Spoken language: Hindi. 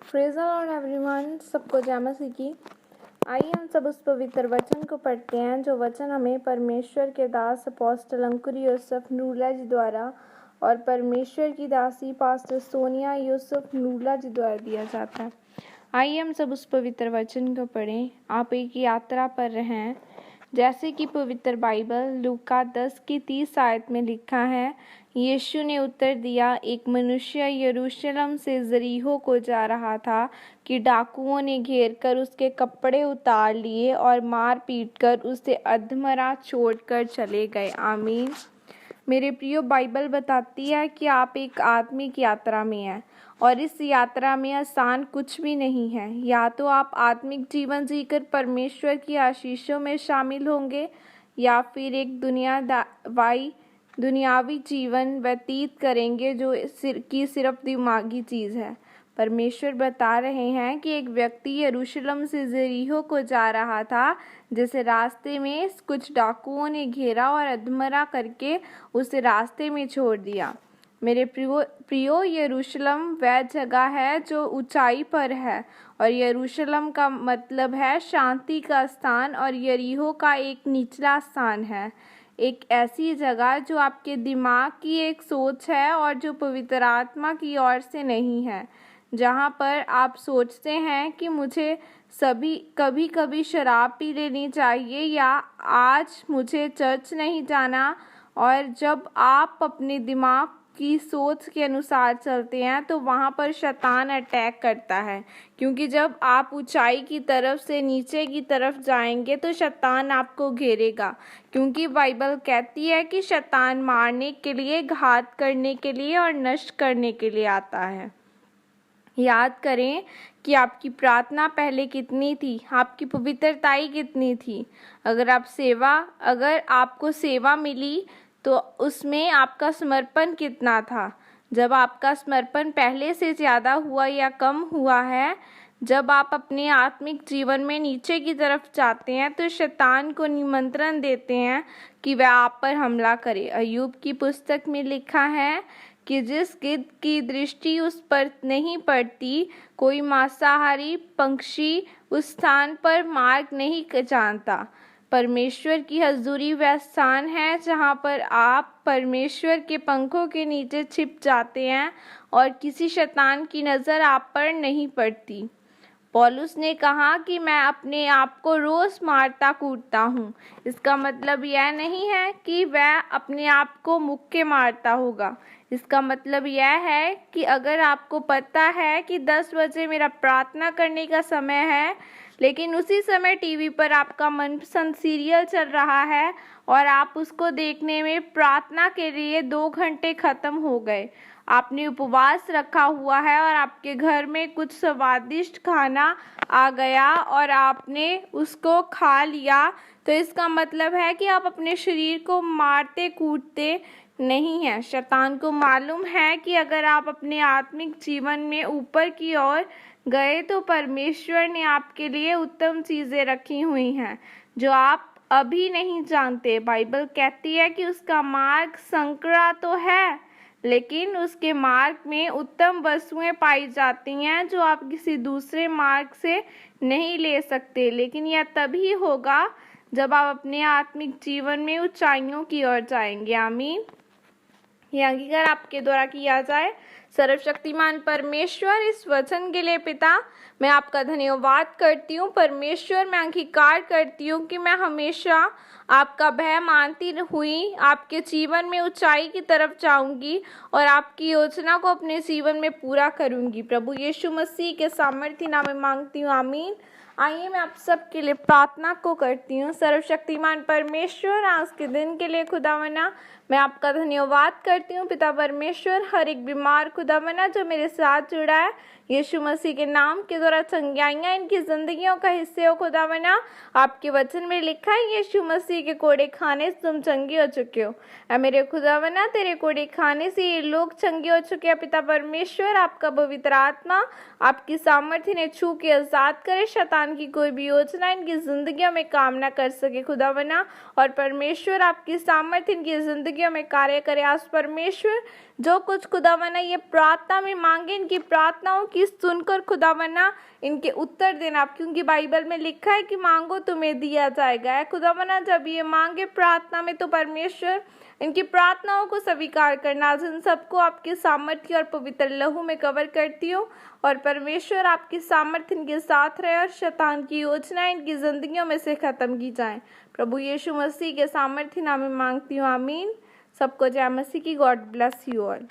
प्रेज़ द लॉर्ड एवरीवन, सबको जय मसीह की। आइए हम सब उस पवित्र वचन को पढ़ते हैं जो वचन हमें परमेश्वर के दास अपोस्टल अंकुर यूसुफ नूरला जी द्वारा और परमेश्वर की दासी पास्टर सोनिया यूसुफ नूरला जी द्वारा दिया जाता है। आइए हम सब उस पवित्र वचन को पढ़ें। आप एक यात्रा पर हैं, जैसे कि पवित्र बाइबल लूका 10 की 30 आयत में लिखा है, यीशु ने उत्तर दिया, एक मनुष्य यरूशलेम से यरीहो को जा रहा था कि डाकुओं ने घेर कर उसके कपड़े उतार लिए और मार पीट कर उसे अधमरा छोड़कर चले गए। आमीन। मेरे प्रियो, बाइबल बताती है कि आप एक आत्मिक यात्रा में हैं और इस यात्रा में आसान कुछ भी नहीं है। या तो आप आत्मिक जीवन जीकर परमेश्वर की आशीषों में शामिल होंगे या फिर एक दुनियावी जीवन व्यतीत करेंगे जो सिर्फ दिमागी चीज़ है। परमेश्वर बता रहे हैं कि एक व्यक्ति यरूशलेम से यरीहो को जा रहा था, जिसे रास्ते में कुछ डाकुओं ने घेरा और अधमरा करके उसे रास्ते में छोड़ दिया। मेरे प्रियो, यरूशलेम वह जगह है जो ऊंचाई पर है और यरूशलेम का मतलब है शांति का स्थान और यरीहो का एक निचला स्थान है। एक ऐसी जगह जो आपके दिमाग की एक सोच है और जो पवित्र आत्मा की ओर से नहीं है, जहाँ पर आप सोचते हैं कि मुझे कभी कभी शराब पी लेनी चाहिए या आज मुझे चर्च नहीं जाना। और जब आप अपने दिमाग की सोच के अनुसार चलते हैं तो वहाँ पर शैतान अटैक करता है, क्योंकि जब आप ऊंचाई की तरफ से नीचे की तरफ जाएंगे तो शैतान आपको घेरेगा, क्योंकि बाइबल कहती है कि शैतान मारने के लिए, घात करने के लिए और नष्ट करने के लिए आता है। याद करें कि आपकी प्रार्थना पहले कितनी थी, आपकी पवित्रताई कितनी थी। अगर आपको सेवा मिली तो उसमें आपका समर्पण कितना था। जब आपका समर्पण पहले से ज़्यादा हुआ या कम हुआ है, जब आप अपने आत्मिक जीवन में नीचे की तरफ जाते हैं तो शैतान को निमंत्रण देते हैं कि वह आप पर हमला करे। अय्यूब की पुस्तक में लिखा है कि जिस गिद्ध की दृष्टि उस पर नहीं पड़ती, कोई मांसाहारी पक्षी उस स्थान पर मार्ग नहीं जानता। परमेश्वर की हजूरी वह स्थान है जहाँ पर आप परमेश्वर के पंखों के नीचे छिप जाते हैं और किसी शैतान की नज़र आप पर नहीं पड़ती। पौलुस ने कहा कि मैं अपने आप को रोज़ मारता कूटता हूँ। इसका मतलब यह नहीं है कि वह अपने आप को मुक्के मारता होगा। इसका मतलब यह है कि अगर आपको पता है कि 10 बजे मेरा प्रार्थना करने का समय है, लेकिन उसी समय टीवी पर आपका मनपसंद सीरियल चल रहा है और आप उसको देखने में प्रार्थना के लिए 2 घंटे ख़त्म हो गए, आपने उपवास रखा हुआ है और आपके घर में कुछ स्वादिष्ट खाना आ गया और आपने उसको खा लिया, तो इसका मतलब है कि आप अपने शरीर को मारते कूटते नहीं हैं। शैतान को मालूम है कि अगर आप अपने आत्मिक जीवन में ऊपर की ओर गए तो परमेश्वर ने आपके लिए उत्तम चीज़ें रखी हुई हैं जो आप अभी नहीं जानते। बाइबल कहती है कि उसका मार्ग संकरा तो है, लेकिन उसके मार्ग में उत्तम वस्तुएं पाई जाती हैं जो आप किसी दूसरे मार्ग से नहीं ले सकते। लेकिन यह तभी होगा जब आप अपने आत्मिक जीवन में ऊंचाइयों की ओर जाएंगे। आमीन। यह अंगीकार आपके द्वारा किया जाए। सर्वशक्तिमान परमेश्वर, इस वचन के लिए पिता मैं आपका धन्यवाद करती हूँ। परमेश्वर, मैं अंगीकार करती हूँ कि मैं हमेशा आपका भय मानती हुई आपके जीवन में ऊंचाई की तरफ जाऊंगी और आपकी योजना को अपने जीवन में पूरा करूंगी। प्रभु यीशु मसीह के सामर्थ्य नाम में मांगती हूँ। आमीन। आइए मैं आप सबके लिए प्रार्थना को करती हूँ। सर्वशक्तिमान परमेश्वर, आज के दिन के लिए खुदावना मैं आपका धन्यवाद करती हूँ। पिता परमेश्वर, हर एक बीमार खुदावना जो मेरे साथ जुड़ा है, यीशु मसीह के नाम के द्वारा चंगाइयाँ इनकी जिंदगियों का हिस्से हो खुदावना। आपके वचन में लिखा है, यीशु मसीह के कोड़े खाने से तुम चंगे हो चुके हो। मेरे खुदावना, तेरे कोड़े खाने से ये लोग चंगे हो चुके हैं। पिता परमेश्वर, आपका पवित्र आत्मा आपकी सामर्थ्य ने छू के आजाद करे, शैतान की कोई भी योजना इनकी जिंदगियों में काम ना कर सके खुदावना। और परमेश्वर, आपकी सामर्थ्य इनकी जिंदगियों में कार्य करे। आज परमेश्वर, जो कुछ खुदावंदा ये प्रार्थना में मांगे, इनकी प्रार्थनाओं की सुनकर खुदावंदा इनके उत्तर देना, क्योंकि बाइबल में लिखा है कि मांगो तुम्हें दिया जाएगा। खुदावंदा जब ये मांगे प्रार्थना में तो परमेश्वर इनकी प्रार्थनाओं को स्वीकार करना। आज इन सबको आपके सामर्थ्य और पवित्र लहू में कवर करती हूँ और परमेश्वर आपकी सामर्थ्य इनके साथ रहे और शैतान की योजनाएं इनकी जिंदगियों में से खत्म की जाएं। प्रभु यीशु मसीह के सामर्थ्य नाम में मांगती हूँ, आमीन। सबको जय मसीह की। God bless you all.